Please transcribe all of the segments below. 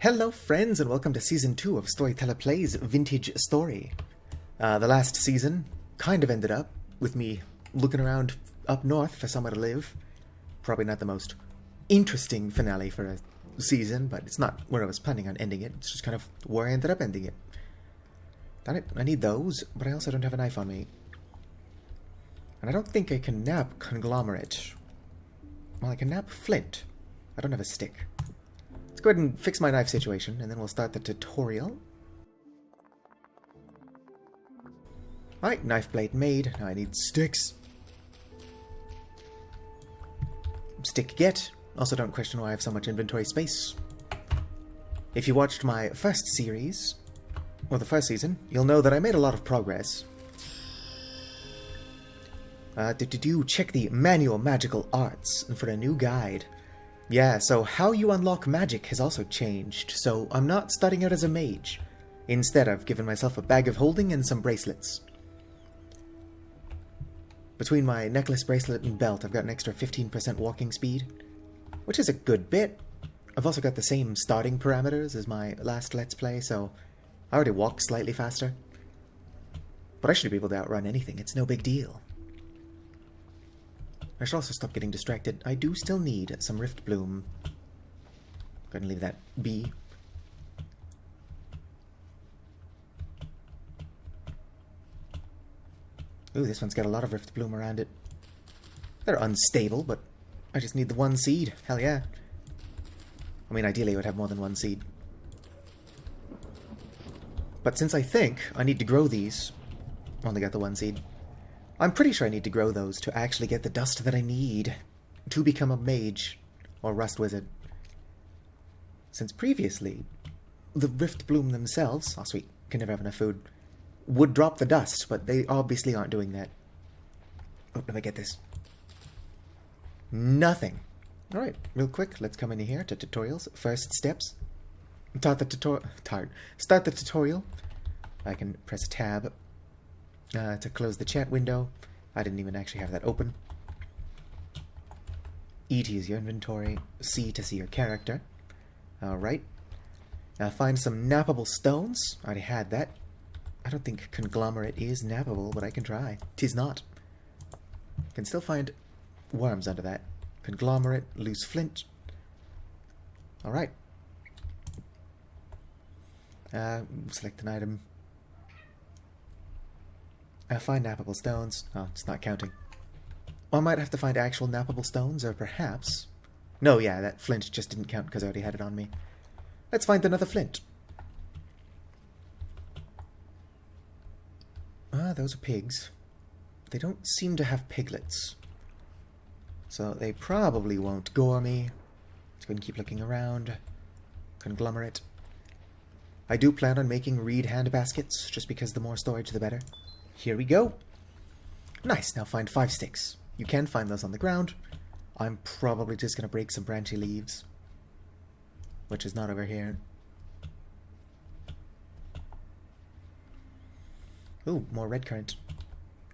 Hello friends and welcome to Season 2 of Storyteller Plays Vintage Story. The last season kind of ended up with me looking around up north for somewhere to live. Probably not the most interesting finale for a season, but it's not where I was planning on ending it. It's just kind of where I ended up ending it. Darn it, I need those, but I also don't have a knife on me. And I don't think I can nap conglomerate. Well, I can nap flint. I don't have a stick. Let's go ahead and fix my knife situation, and then we'll start the tutorial. Alright, knife blade made. Now I need sticks. Stick get. Also don't question why I have so much inventory space. If you watched my first series, or the first season, you'll know that I made a lot of progress. Check the Manual Magical Arts for a new guide. Yeah, so how you unlock magic has also changed, so I'm not starting out as a mage. Instead, I've given myself a bag of holding and some bracelets. Between my necklace, bracelet, and belt, I've got an extra 15% walking speed, which is a good bit. I've also got the same starting parameters as my last Let's Play, so I already walk slightly faster. But I should be able to outrun anything, it's no big deal. I should also stop getting distracted. I do still need some Rift Bloom. Go ahead and leave that be. Ooh, this one's got a lot of Rift Bloom around it. They're unstable, but I just need the one seed. Hell yeah. I mean, ideally I would have more than one seed. But since I think I need to grow these, I only got the one seed. I'm pretty sure I need to grow those to actually get the dust that I need to become a mage or rust wizard. Since previously, the Rift Bloom themselves, oh sweet, can never have enough food, would drop the dust, but they obviously aren't doing that. Oh, let me get this. Nothing. Alright, real quick, let's come in here to tutorials. First steps. Start the tutorial. I can press tab to close the chat window. I didn't even actually have that open. E to use your inventory. C to see your character. Alright. Find some nappable stones. I already had that. I don't think conglomerate is nappable, but I can try. 'Tis not. Can still find worms under that. Conglomerate, loose flint. Alright. Select an item. Find nappable stones. Oh, it's not counting. Well, I might have to find actual nappable stones, or perhaps... No, yeah, that flint just didn't count because I already had it on me. Let's find another flint. Ah, those are pigs. They don't seem to have piglets. So they probably won't gore me. Let's go and keep looking around. Conglomerate. I do plan on making reed hand baskets, just because the more storage the better. Here we go. Nice, now find 5 sticks. You can find those on the ground. I'm probably just going to break some branchy leaves. Which is not over here. Ooh, more red currant.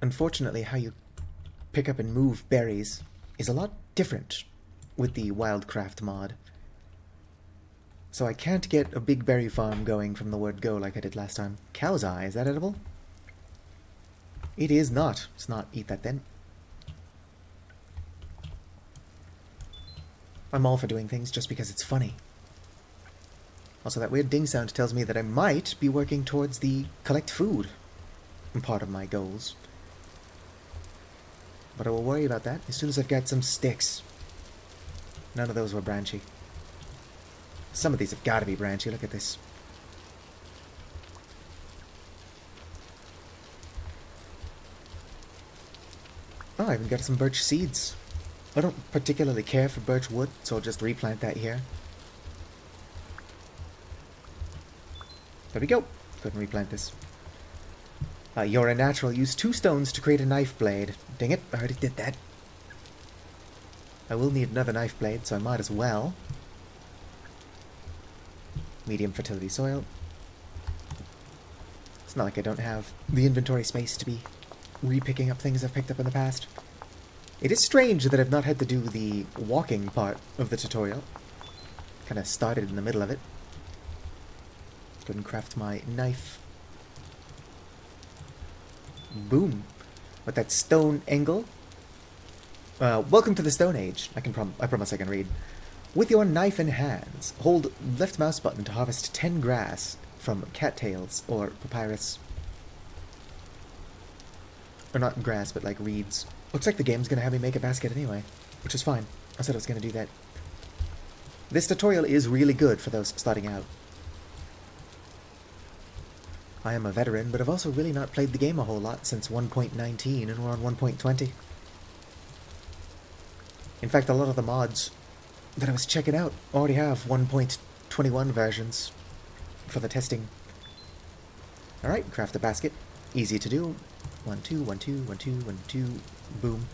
Unfortunately, how you pick up and move berries is a lot different with the Wildcraft mod. So I can't get a big berry farm going from the word go like I did last time. Cow's eye, is that edible? It is not. It's not. Eat that then. I'm all for doing things just because it's funny. Also, that weird ding sound tells me that I might be working towards the collect food part of my goals. But I will worry about that as soon as I've got some sticks. None of those were branchy. Some of these have got to be branchy. Look at this. Oh, I even got some birch seeds. I don't particularly care for birch wood, so I'll just replant that here. There we go. Go ahead and replant this. You're a natural. Use 2 stones to create a knife blade. Dang it, I already did that. I will need another knife blade, so I might as well. Medium fertility soil. It's not like I don't have the inventory space to be re-picking up things I've picked up in the past. It is strange that I've not had to do the walking part of the tutorial. Kind of started in the middle of it. Go ahead and craft my knife. Boom. With that stone angle. Welcome to the Stone Age. I promise I can read. With your knife in hands, hold left mouse button to harvest 10 grass from cattails or papyrus. Or not grass, but like reeds. Looks like the game's gonna have me make a basket anyway, which is fine. I said I was gonna do that. This tutorial is really good for those starting out. I am a veteran, but I've also really not played the game a whole lot since 1.19, and we're on 1.20. In fact, a lot of the mods that I was checking out already have 1.21 versions for the testing. Alright, craft a basket. Easy to do. 1, 2, 1, 2, 1, 2, 1, 2, boom.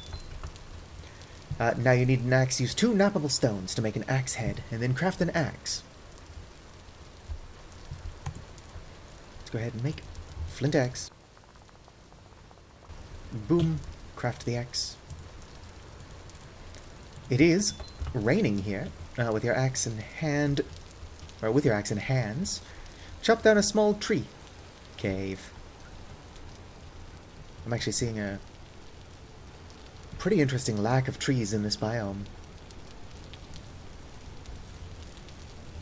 Now you need an axe. Use 2 nappable stones to make an axe head, and then craft an axe. Let's go ahead and make flint axe. Boom. Craft the axe. It is raining here. With your axe in hand, or with your axe in hands, chop down a small tree. Cave. I'm actually seeing a pretty interesting lack of trees in this biome.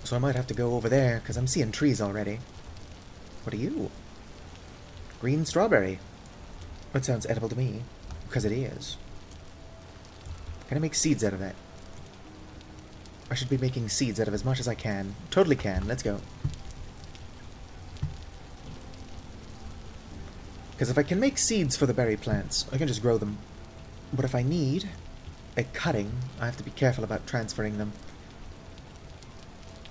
So I might have to go over there, because I'm seeing trees already. What are you? Green strawberry. That sounds edible to me, because it is. Can I make seeds out of that? I should be making seeds out of as much as I can. Totally can. Let's go. Because if I can make seeds for the berry plants, I can just grow them. But if I need a cutting, I have to be careful about transferring them.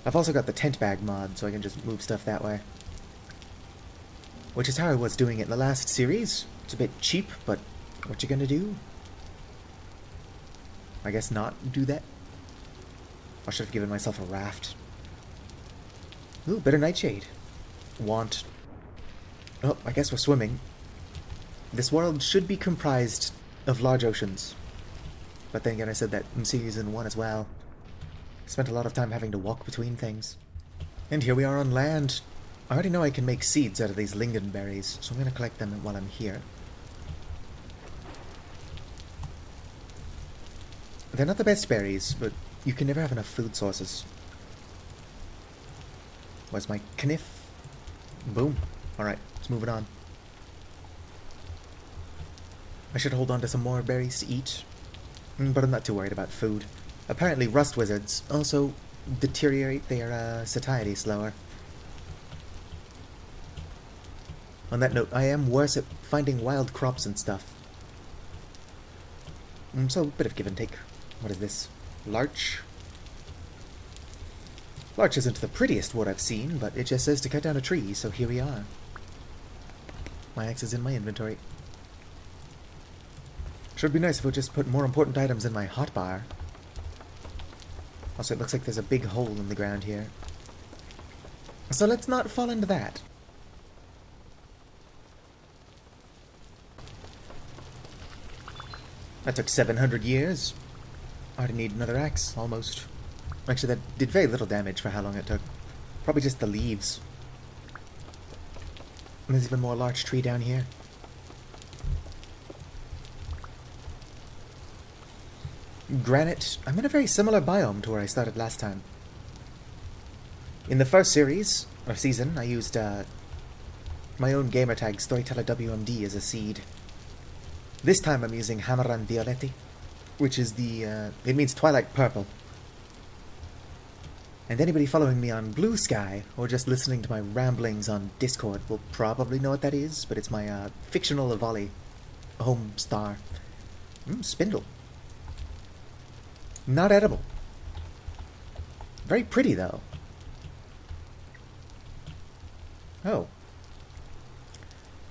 I've also got the tent bag mod, so I can just move stuff that way. Which is how I was doing it in the last series. It's a bit cheap, but what you gonna do? I guess not do that. I should have given myself a raft. Ooh, better nightshade. Want. Oh, I guess we're swimming. This world should be comprised of large oceans. But then again, I said that in Season 1 as well. Spent a lot of time having to walk between things. And here we are on land. I already know I can make seeds out of these lingonberries, so I'm going to collect them while I'm here. They're not the best berries, but you can never have enough food sources. Where's my kniff? Boom. Alright, let's move it on. I should hold on to some more berries to eat, but I'm not too worried about food. Apparently rust wizards also deteriorate their satiety slower. On that note, I am worse at finding wild crops and stuff. So, a bit of give and take. What is this? Larch? Larch isn't the prettiest wood I've seen, but it just says to cut down a tree, so here we are. My axe is in my inventory. Should be nice if we just put more important items in my hotbar. Also, it looks like there's a big hole in the ground here. So let's not fall into that. That took 700 years. I already need another axe, almost. Actually, that did very little damage for how long it took. Probably just the leaves. And there's even more large tree down here. Granite. I'm in a very similar biome to where I started last time. In the first series, or season, I used my own gamertag StorytellerWMD as a seed. This time I'm using Hammeran Violetti, which is it means Twilight Purple. And anybody following me on Blue Sky, or just listening to my ramblings on Discord, will probably know what that is, but it's my fictional Avali home star. Spindle. Not edible. Very pretty, though. Oh.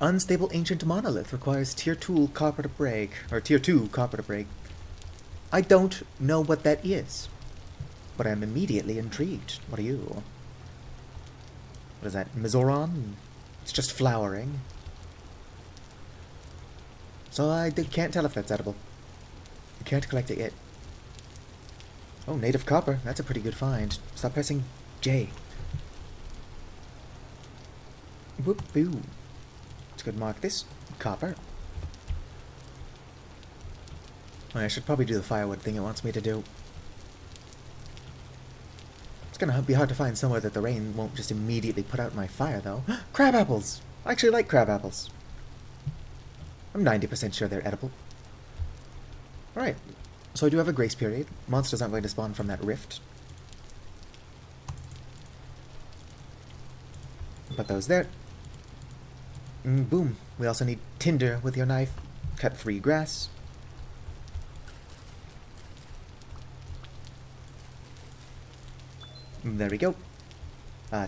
Unstable ancient monolith requires tier 2 copper to break. Or tier 2 copper to break. I don't know what that is. But I'm immediately intrigued. What are you? What is that? Mizoran? It's just flowering. So I can't tell if that's edible. I can't collect it yet. Oh, native copper. That's a pretty good find. Stop pressing J. Whoop boo. Let's go mark this. Copper. I should probably do the firewood thing it wants me to do. It's gonna be hard to find somewhere that the rain won't just immediately put out my fire, though. Crab apples! I actually like crab apples. I'm 90% sure they're edible. Alright, so I do have a grace period. Monsters aren't going to spawn from that rift. Put those there. Boom. We also need tinder with your knife. Cut 3 grass. There we go.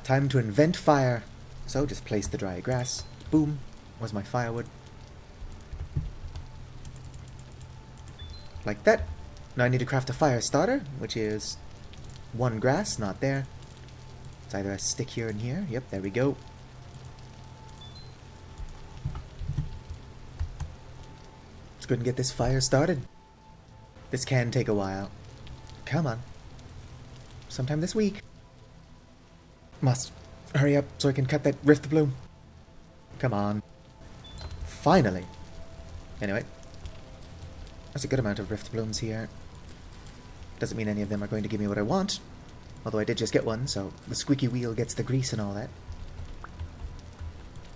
Time to invent fire. So just place the dry grass. Boom. Was my firewood. Like that. Now I need to craft a fire starter, which is 1 grass, not there. It's either a stick here and here. Yep, there we go. Let's go ahead and get this fire started. This can take a while. Come on. Sometime this week. Must hurry up so I can cut that rift bloom. Come on. Finally. Anyway. There's a good amount of rift blooms here. Doesn't mean any of them are going to give me what I want. Although I did just get one, so the squeaky wheel gets the grease and all that.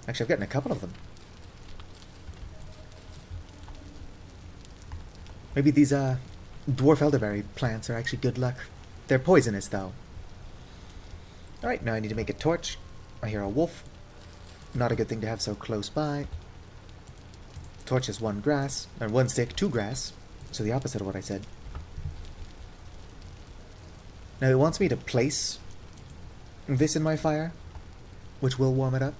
Actually, I've gotten a couple of them. Maybe these dwarf elderberry plants are actually good luck. They're poisonous, though. Alright, now I need to make a torch. I hear a wolf. Not a good thing to have so close by. Torch is 1 grass, or 1 stick, 2 grass. So the opposite of what I said. Now it wants me to place this in my fire, which will warm it up.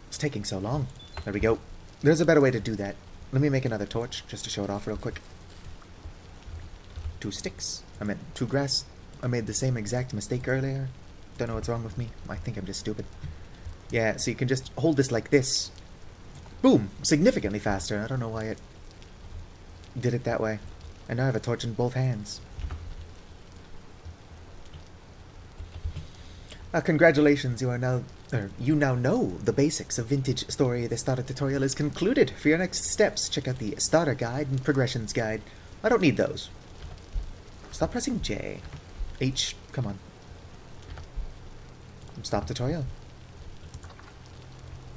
It's taking so long. There we go. There's a better way to do that. Let me make another torch, just to show it off real quick. 2 sticks. I meant 2 grass. I made the same exact mistake earlier. Don't know what's wrong with me. I think I'm just stupid. Yeah, so you can just hold this like this. Boom! Significantly faster. I don't know why it did it that way. And now I have a torch in both hands. Congratulations, you now know the basics of Vintage Story. The starter tutorial is concluded. For your next steps, check out the starter guide and progressions guide. I don't need those. Stop pressing J. H, come on. Stop tutorial.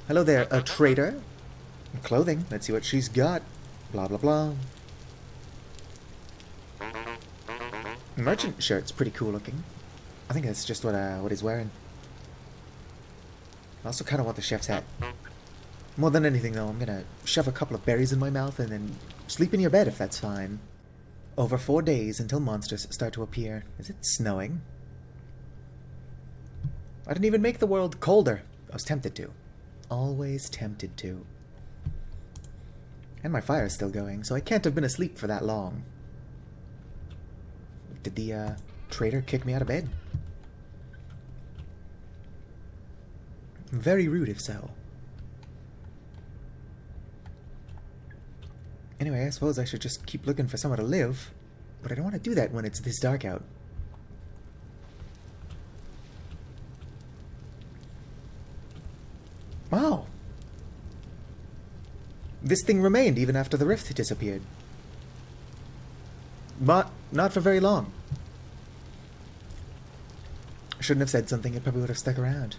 Hello there, a trader. Clothing, let's see what she's got. Blah, blah, blah. Merchant shirt's pretty cool looking. I think that's just what he's wearing. I also kind of want the chef's hat. More than anything, though, I'm gonna shove a couple of berries in my mouth and then sleep in your bed if that's fine. Over 4 days until monsters start to appear. Is it snowing? I didn't even make the world colder. I was tempted to. Always tempted to. And my fire's still going, so I can't have been asleep for that long. Did the trader kick me out of bed? Very rude if so. Anyway, I suppose I should just keep looking for somewhere to live. But I don't want to do that when it's this dark out. Wow. This thing remained even after the rift disappeared. But not for very long. I shouldn't have said something, it probably would have stuck around.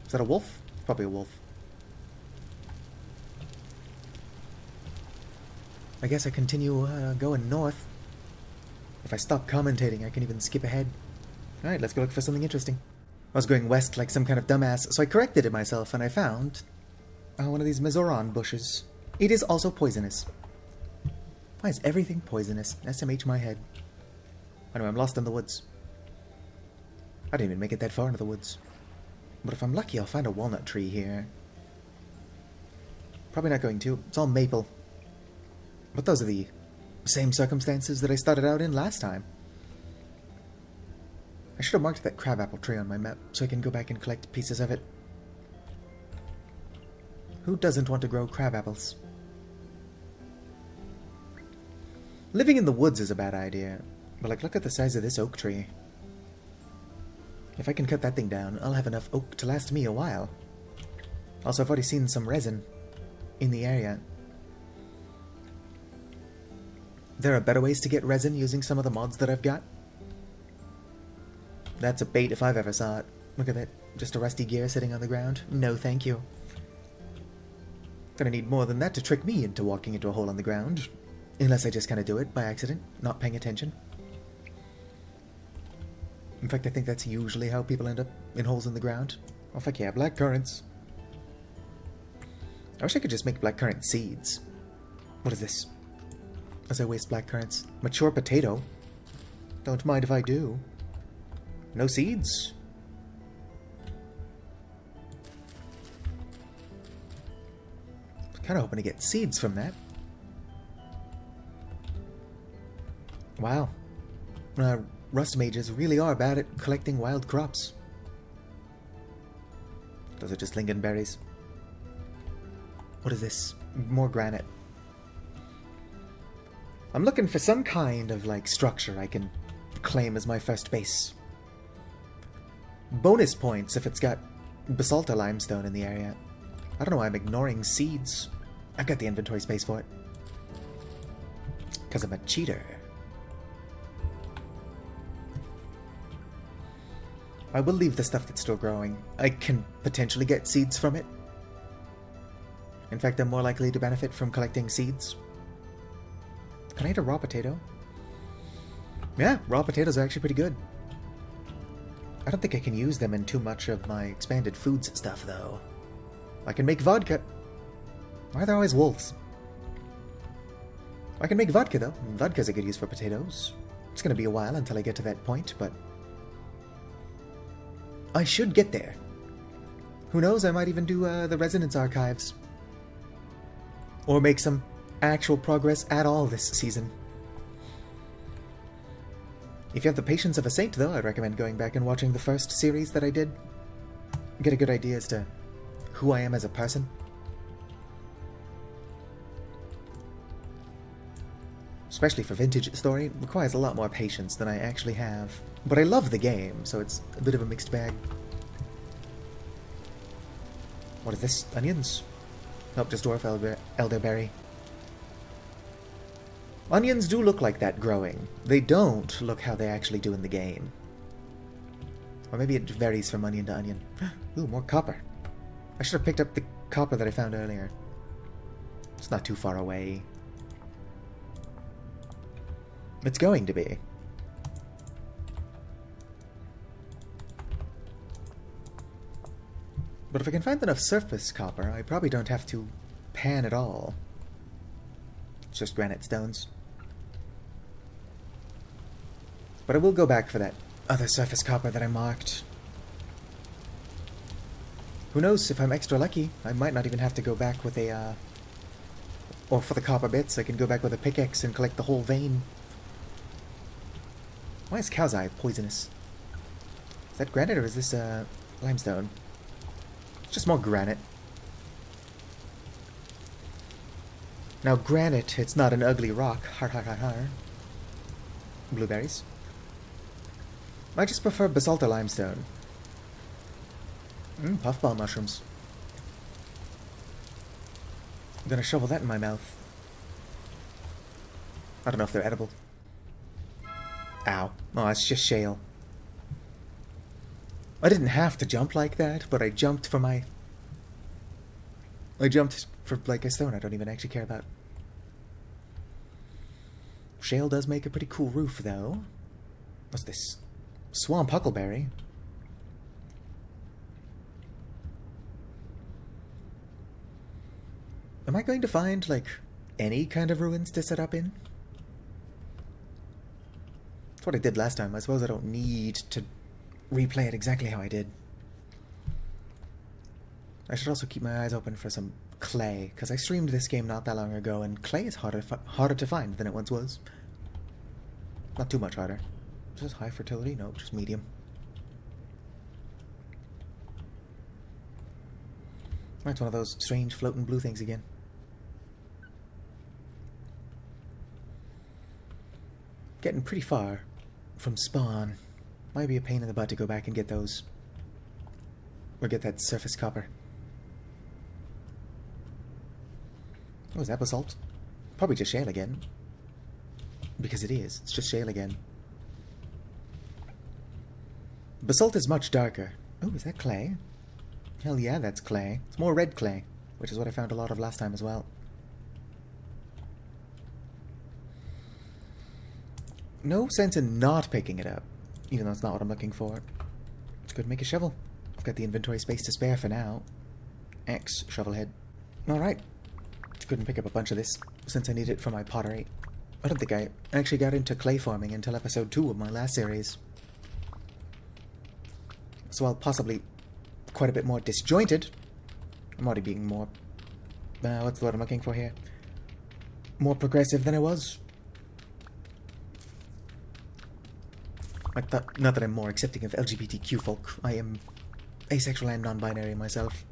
Is that a wolf? Probably a wolf. I guess I continue going north. If I stop commentating, I can even skip ahead. Alright, let's go look for something interesting. I was going west like some kind of dumbass, so I corrected it myself and I found one of these Mezoran bushes. It is also poisonous. Why is everything poisonous? SMH my head. Anyway, I'm lost in the woods. I didn't even make it that far into the woods. But if I'm lucky, I'll find a walnut tree here. Probably not going to. It's all maple. But those are the same circumstances that I started out in last time. I should have marked that crabapple tree on my map so I can go back and collect pieces of it. Who doesn't want to grow crabapples? Living in the woods is a bad idea, but like look at the size of this oak tree. If I can cut that thing down, I'll have enough oak to last me a while. Also, I've already seen some resin in the area. There are better ways to get resin using some of the mods that I've got. That's a bait if I've ever saw it. Look at that. Just a rusty gear sitting on the ground. No, thank you. Gonna need more than that to trick me into walking into a hole on the ground. Unless I just kind of do it by accident, not paying attention. In fact, I think that's usually how people end up in holes in the ground. Oh, fuck yeah, black currants. I wish I could just make blackcurrant seeds. What is this? As I waste blackcurrants. Mature potato. Don't mind if I do. No seeds? Kind of hoping to get seeds from that. Wow. Rust mages really are bad at collecting wild crops. Those are just lingonberries. What is this? More granite. I'm looking for some kind of, like, structure I can claim as my first base. Bonus points if it's got basalta limestone in the area. I don't know why I'm ignoring seeds. I've got the inventory space for it. Because I'm a cheater. I will leave the stuff that's still growing. I can potentially get seeds from it. In fact, I'm more likely to benefit from collecting seeds. Can I eat a raw potato? Yeah, raw potatoes are actually pretty good. I don't think I can use them in too much of my expanded foods stuff, though. I can make vodka. Why are there always wolves? I can make vodka, though. Vodka's a good use for potatoes. It's going to be a while until I get to that point, but I should get there. Who knows, I might even do the Resonance Archives. Or make some actual progress at all this season. If you have the patience of a saint, though, I'd recommend going back and watching the first series that I did. Get a good idea as to who I am as a person. Especially for Vintage Story, it requires a lot more patience than I actually have. But I love the game, so it's a bit of a mixed bag. What is this? Onions? Nope, just dwarf elderberry. Onions do look like that growing. They don't look how they actually do in the game. Or maybe it varies from onion to onion. Ooh, more copper. I should have picked up the copper that I found earlier. It's not too far away. It's going to be. But if I can find enough surface copper, I probably don't have to pan at all. It's just granite stones. But I will go back for that other surface copper that I marked. Who knows, if I'm extra lucky, I might not even have to go back with a, or for the copper bits, I can go back with a pickaxe and collect the whole vein. Why is cow's eye poisonous? Is that granite or is this, limestone? It's just more granite. Now granite, it's not an ugly rock. Har har har har. Blueberries. I just prefer basalta limestone. Puffball mushrooms. I'm gonna shovel that in my mouth. I don't know if they're edible. Ow. Oh, it's just shale. I didn't have to jump like that, but I jumped for my... I jumped for, like, a stone I don't even actually care about. Shale does make a pretty cool roof, though. What's this? Swamp huckleberry. Am I going to find, like, any kind of ruins to set up in? That's what I did last time. I suppose I don't need to replay it exactly how I did. I should also keep my eyes open for some clay, because I streamed this game not that long ago, and clay is harder to find than it once was. Not too much harder. Just high fertility? No, just medium. It's one of those strange floating blue things again. Getting pretty far from spawn. Might be a pain in the butt to go back and get those. Or get that surface copper. Oh, is that basalt? Probably just shale again. Because it is. It's just shale again. Basalt is much darker. Oh, is that clay? Hell yeah, that's clay. It's more red clay, which is what I found a lot of last time as well. No sense in not picking it up, even though it's not what I'm looking for. Let's go and make a shovel. I've got the inventory space to spare for now. Axe, shovelhead. Alright. Let's go and pick up a bunch of this, since I need it for my pottery. I don't think I actually got into clay farming until episode 2 of my last series. So I'll possibly quite a bit more disjointed. I'm already being more... what's the word I'm looking for here? More progressive than I was. Not that I'm more accepting of LGBTQ folk. I am asexual and non-binary myself.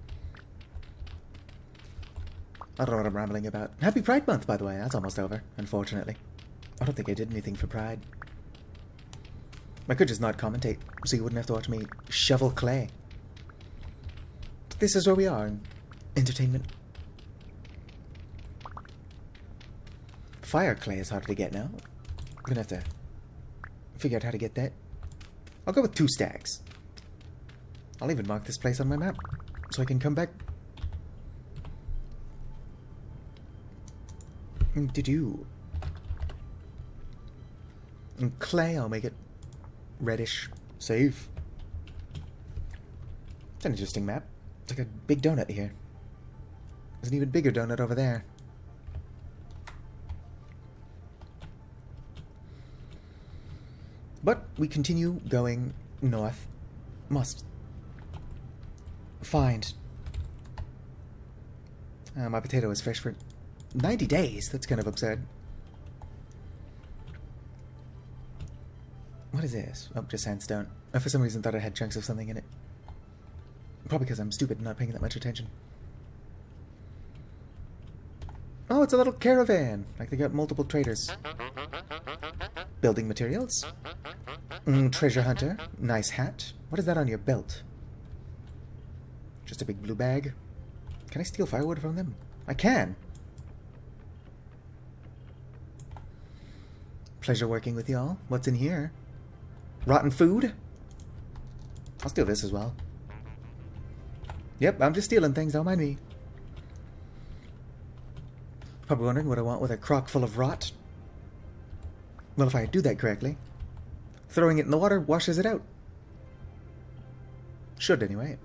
I don't know what I'm rambling about. Happy Pride Month, by the way. That's almost over, unfortunately. I don't think I did anything for Pride. I could just not commentate, so you wouldn't have to watch me shovel clay. This is where we are in entertainment. Fire clay is harder to get now. I'm gonna have to figure out how to get that. I'll go with 2 stacks. I'll even mark this place on my map, so I can come back. Do-do. And clay, I'll make it reddish. Save. It's an interesting map. It's like a big donut here. There's an even bigger donut over there. But we continue going north. Must find... my potato is fresh for 90 days. That's kind of absurd. What is this? Oh, just sandstone. I for some reason thought it had chunks of something in it. Probably because I'm stupid and not paying that much attention. Oh, it's a little caravan. Like they got multiple traders. Building materials. Treasure hunter. Nice hat. What is that on your belt? Just a big blue bag. Can I steal firewood from them? I can. Pleasure working with y'all. What's in here? Rotten food? I'll steal this as well. Yep, I'm just stealing things, don't mind me. Probably wondering what I want with a crock full of rot. Well, if I do that correctly, throwing it in the water washes it out. Should, anyway.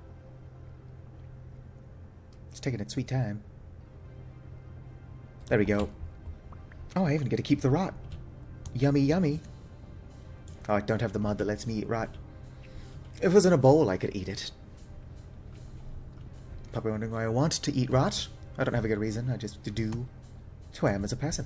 It's taking its sweet time. There we go. Oh, I even get to keep the rot. Yummy, yummy. Oh, I don't have the mod that lets me eat rot. If it was in a bowl, I could eat it. Probably wondering why I want to eat rot. I don't have a good reason. I just do. It's who I am as a person.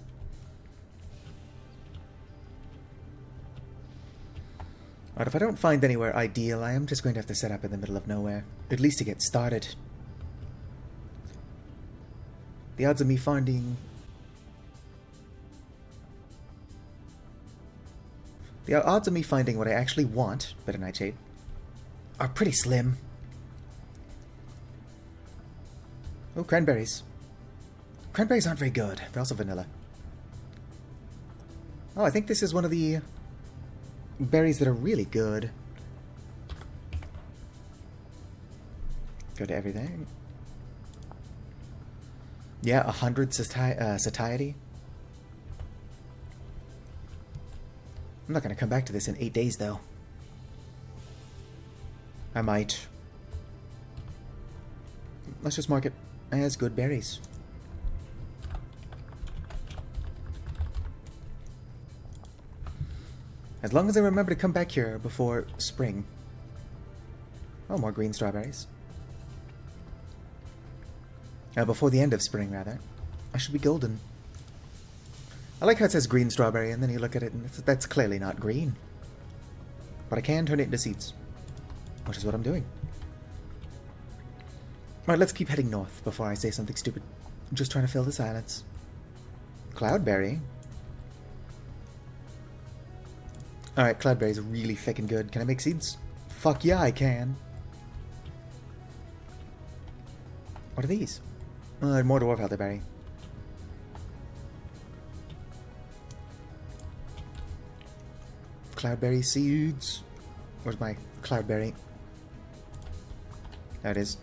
Alright, if I don't find anywhere ideal, I am just going to have to set up in the middle of nowhere. At least to get started. The odds of me finding... The odds of me finding what I actually want, better nightshade, are pretty slim. Oh, cranberries. Cranberries aren't very good. They're also vanilla. Oh, I think this is one of the berries that are really good. Go to everything. Yeah, 100 satiety. I'm not going to come back to this in 8 days, though. I might. Let's just mark it as good berries. As long as I remember to come back here before spring. Oh, more green strawberries. Before the end of spring, rather. I should be golden. I like how it says green strawberry, and then you look at it, and that's clearly not green. But I can turn it into seeds, which is what I'm doing. Alright, let's keep heading north before I say something stupid. I'm just trying to fill the silence. Cloudberry. Alright, cloudberries are really thick and good. Can I make seeds? Fuck yeah, I can. What are these? More dwarf elderberry. Cloudberry seeds. Where's my cloudberry? There it is.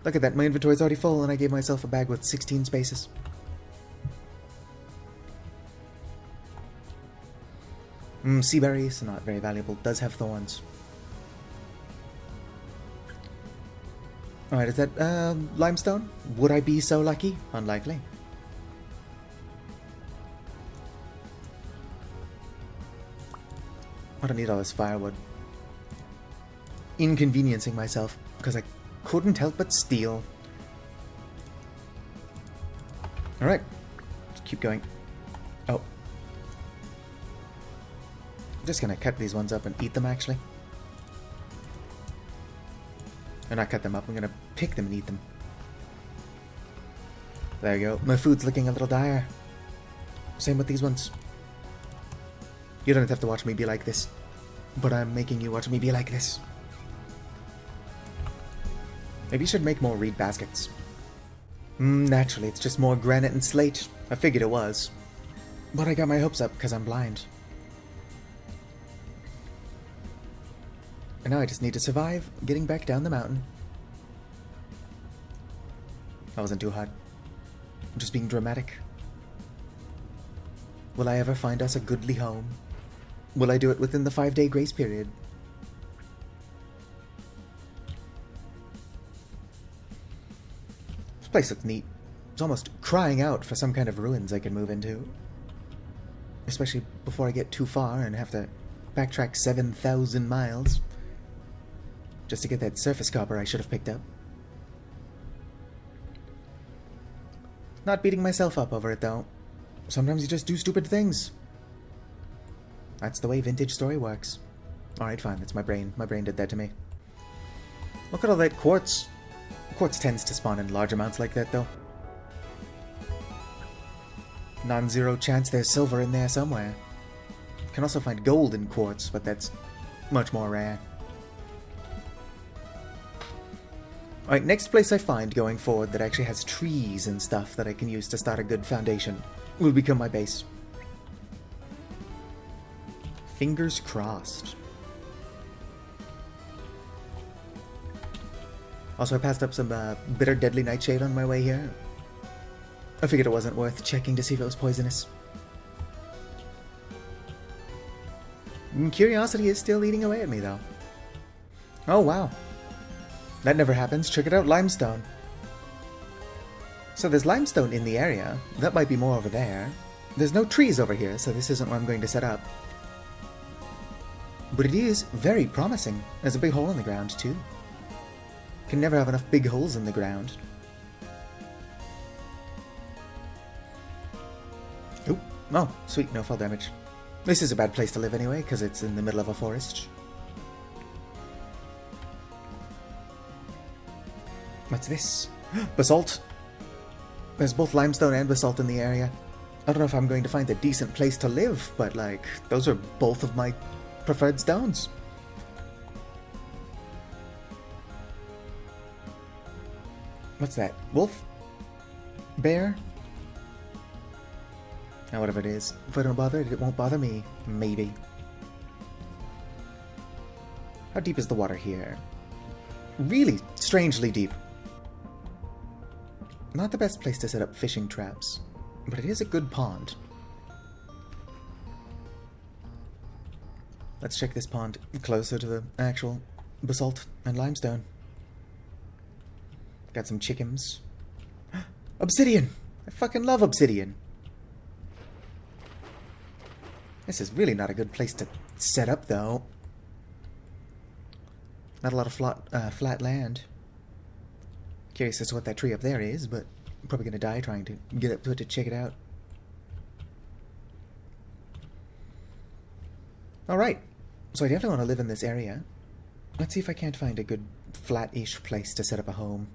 Look at that, my inventory's already full and I gave myself a bag with 16 spaces. Sea berries, not very valuable. Does have thorns. Alright, is that limestone? Would I be so lucky? Unlikely. I don't need all this firewood. Inconveniencing myself because I couldn't help but steal. Alright, let's keep going. Oh. I'm just gonna cut these ones up and eat them actually. Or not cut them up, I'm gonna pick them and eat them. There you go. My food's looking a little dire. Same with these ones. You don't have to watch me be like this, but I'm making you watch me be like this. Maybe you should make more reed baskets. Naturally, it's just more granite and slate. I figured it was. But I got my hopes up because I'm blind. And now I just need to survive getting back down the mountain. That wasn't too hot. I'm just being dramatic. Will I ever find us a goodly home? Will I do it within the 5-day grace period? This place looks neat. It's almost crying out for some kind of ruins I can move into. Especially before I get too far and have to backtrack 7,000 miles. Just to get that surface copper I should have picked up. Not beating myself up over it though. Sometimes you just do stupid things. That's the way vintage story works. Alright, fine, it's my brain. My brain did that to me. Look at all that quartz. Quartz tends to spawn in large amounts like that though. Non-zero chance there's silver in there somewhere. You can also find gold in quartz, but that's much more rare. Alright, next place I find going forward that actually has trees and stuff that I can use to start a good foundation will become my base. Fingers crossed. Also, I passed up some bitter deadly nightshade on my way here. I figured it wasn't worth checking to see if it was poisonous. Curiosity is still eating away at me though. Oh wow. That never happens. Check it out, limestone. So there's limestone in the area. That might be more over there. There's no trees over here, so this isn't where I'm going to set up. But it is very promising. There's a big hole in the ground, too. Can never have enough big holes in the ground. Oop. Oh, sweet, no fall damage. This is a bad place to live anyway, because it's in the middle of a forest. What's this? Basalt. There's both limestone and basalt in the area. I don't know if I'm going to find a decent place to live, but like, those are both of my preferred stones. What's that? Wolf? Bear? Now whatever it is. If I don't bother it, it won't bother me. Maybe. How deep is the water here? Really strangely deep. Not the best place to set up fishing traps, but it is a good pond. Let's check this pond closer to the actual basalt and limestone. Got some chickens. Obsidian! I fucking love obsidian. This is really not a good place to set up, though. Not a lot of flat land. Curious as to what that tree up there is, but I'm probably going to die trying to get up to it to check it out. Alright, so I definitely want to live in this area. Let's see if I can't find a good flat-ish place to set up a home.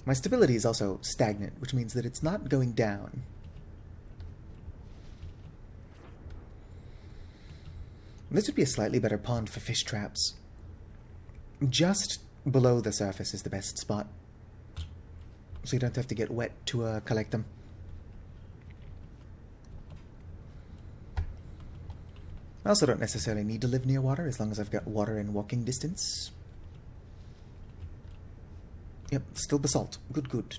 My stability is also stagnant, which means that it's not going down. This would be a slightly better pond for fish traps. Just below the surface is the best spot, so you don't have to get wet to collect them. I also don't necessarily need to live near water as long as I've got water in walking distance. Yep, still basalt. Good, good.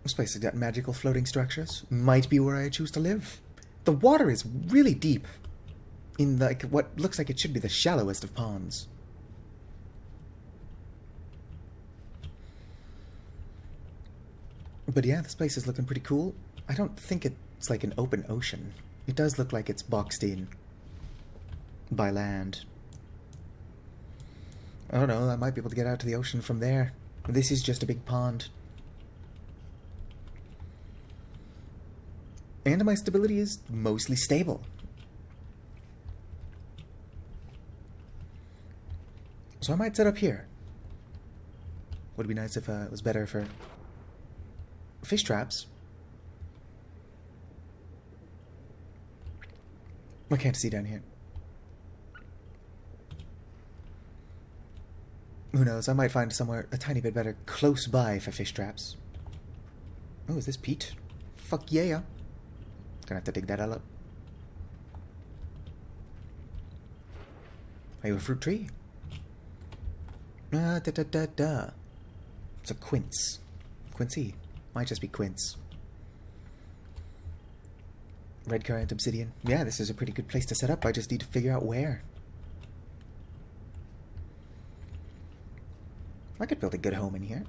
This place has got magical floating structures. Might be where I choose to live. The water is really deep in like what looks like it should be the shallowest of ponds. But yeah, this place is looking pretty cool. I don't think it's like an open ocean. It does look like it's boxed in by land. I don't know, I might be able to get out to the ocean from there. This is just a big pond. And my stability is mostly stable. So I might set up here. Would be nice if it was better for fish traps. I can't see down here. Who knows, I might find somewhere a tiny bit better close by for fish traps. Oh, is this peat? Fuck yeah. Gonna have to dig that all up. Are you a fruit tree? It's a quince. Quincy. Might just be quince. Red currant obsidian. Yeah, this is a pretty good place to set up. I just need to figure out where. I could build a good home in here.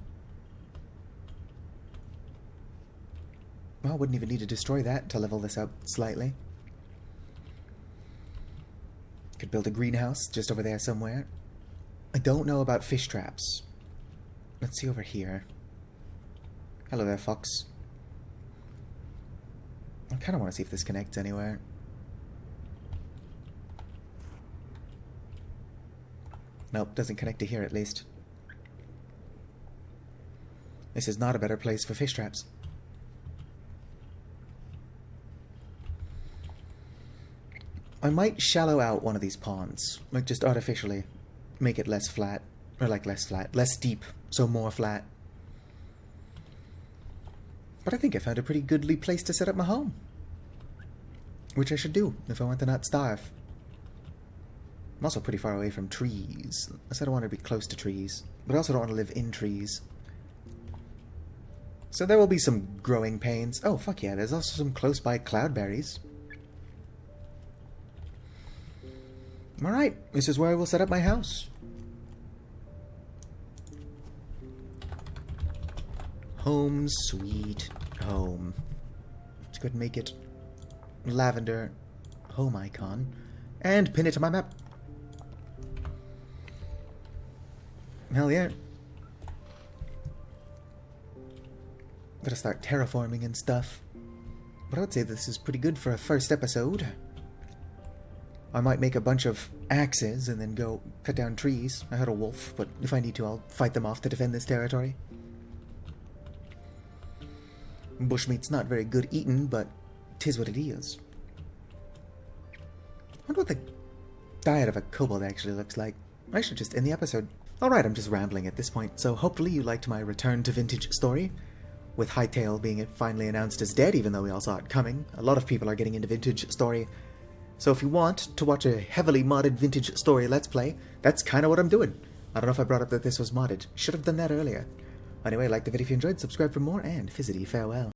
Well, I wouldn't even need to destroy that to level this up slightly. Could build a greenhouse just over there somewhere. I don't know about fish traps. Let's see over here. Hello there, fox. I kind of want to see if this connects anywhere. Nope, doesn't connect to here at least. This is not a better place for fish traps. I might shallow out one of these ponds, like just artificially make it less flat, or like less flat, less deep, so more flat. But I think I found a pretty goodly place to set up my home. Which I should do if I want to not starve. I'm also pretty far away from trees. I said I want to be close to trees, but I also don't want to live in trees. So there will be some growing pains. Oh, fuck yeah, there's also some close by cloudberries. Alright, this is where I will set up my house. Home sweet home. Let's go ahead and make it lavender home icon and pin it to my map. Hell yeah. Gotta start terraforming and stuff. But I would say this is pretty good for a first episode. I might make a bunch of axes and then go cut down trees. I heard a wolf, but if I need to, I'll fight them off to defend this territory. Bushmeat's not very good eaten, but 'tis what it is. I wonder what the diet of a kobold actually looks like. I should just end the episode. Alright, I'm just rambling at this point, so hopefully you liked my return to vintage story, with Hightail being finally announced as dead, even though we all saw it coming. A lot of people are getting into vintage story. So if you want to watch a heavily modded vintage story let's play, that's kind of what I'm doing. I don't know if I brought up that this was modded. Should have done that earlier. Anyway, like the video if you enjoyed, subscribe for more, and fizzity farewell.